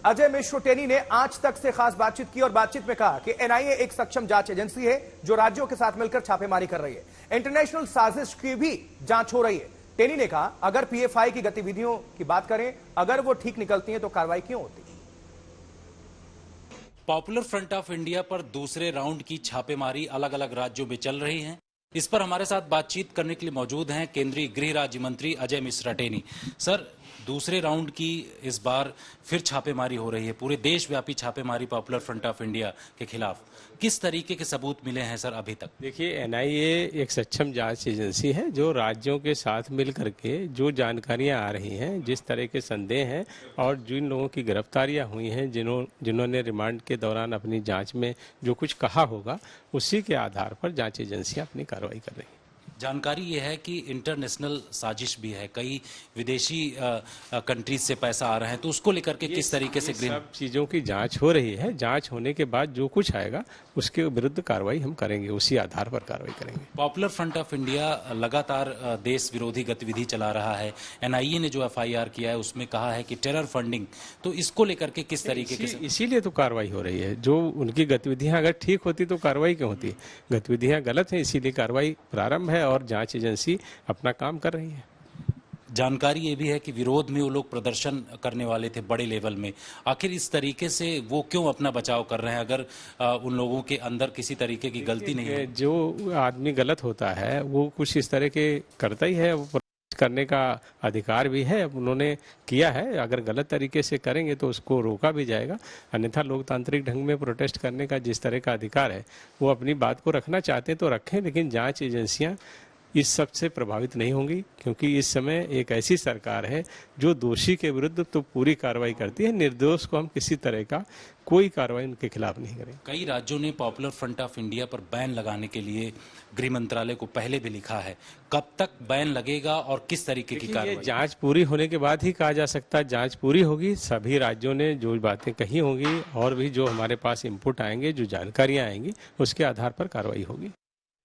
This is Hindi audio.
अजय मिश्र टेनी ने आज तक से खास बातचीत की और बातचीत में कहा कि एनआईए एक सक्षम जांच एजेंसी है जो राज्यों के साथ मिलकर छापेमारी कर रही है। इंटरनेशनल साजिश की भी जांच हो रही है। टेनी ने कहा, अगर पीएफआई की गतिविधियों की बात करें, अगर वो ठीक निकलती हैं तो कार्रवाई क्यों होती? पॉपुलर फ्रंट ऑफ इंडिया पर दूसरे राउंड की छापेमारी अलग अलग राज्यों में चल रही है। इस पर हमारे साथ बातचीत करने के लिए मौजूद हैं केंद्रीय गृह राज्य मंत्री अजय मिश्रा टेनी। सर, दूसरे राउंड की इस बार फिर छापेमारी हो रही है, पूरे देशव्यापी छापेमारी पॉपुलर फ्रंट ऑफ इंडिया के खिलाफ। किस तरीके के सबूत मिले हैं सर अभी तक? देखिए, एनआईए एक सक्षम जांच एजेंसी है जो राज्यों के साथ मिल करके जो जानकारियां आ रही हैं, जिस तरह के संदेह हैं और जिन लोगों की गिरफ्तारियां हुई हैं, जिन्होंने रिमांड के दौरान अपनी जांच में जो कुछ कहा होगा, उसी के आधार पर जांच एजेंसियां अपनी कार्रवाई कर रही हैं। जानकारी ये है कि इंटरनेशनल साजिश भी है, कई विदेशी कंट्रीज से पैसा आ रहा है, तो उसको लेकर के किस तरीके से सब चीज़ों की जांच हो रही है। जांच होने के बाद जो कुछ आएगा उसके विरुद्ध कार्रवाई हम करेंगे, उसी आधार पर कार्रवाई करेंगे। पॉपुलर फ्रंट ऑफ इंडिया लगातार देश विरोधी गतिविधि चला रहा है। एनआईए ने जो एफआईआर किया है उसमें कहा है कि टेरर फंडिंग, तो इसको लेकर के किस तरीके के इसीलिए तो कार्रवाई हो रही है। जो उनकी गतिविधियां अगर ठीक होती तो कार्रवाई क्यों होती? गतिविधियां गलत हैं, इसीलिए कार्रवाई प्रारंभ है और जांच एजेंसी अपना काम कर रही है। जानकारी ये भी है कि विरोध में वो लोग प्रदर्शन करने वाले थे बड़े लेवल में। आखिर इस तरीके से वो क्यों अपना बचाव कर रहे हैं अगर उन लोगों के अंदर किसी तरीके की गलती नहीं है? जो आदमी गलत होता है वो कुछ इस तरह के करता ही है, वो करने का अधिकार भी है, उन्होंने किया है। अगर गलत तरीके से करेंगे तो उसको रोका भी जाएगा, अन्यथा लोकतांत्रिक ढंग में प्रोटेस्ट करने का जिस तरह का अधिकार है वो अपनी बात को रखना चाहते हैं तो रखें, लेकिन जांच एजेंसियां इस सब से प्रभावित नहीं होंगी, क्योंकि इस समय एक ऐसी सरकार है जो दोषी के विरुद्ध तो पूरी कार्रवाई करती है, निर्दोष को हम किसी तरह का कोई कार्रवाई उनके खिलाफ नहीं करेंगे। कई राज्यों ने पॉपुलर फ्रंट ऑफ इंडिया पर बैन लगाने के लिए गृह मंत्रालय को पहले भी लिखा है। कब तक बैन लगेगा और किस तरीके की कार्रवाई? जांच पूरी होने के बाद ही कहा जा सकता है। जांच पूरी होगी, सभी राज्यों ने जो बातें कही होंगी और भी जो हमारे पास इनपुट आएंगे, जो जानकारियां आएंगी, उसके आधार पर कार्रवाई होगी।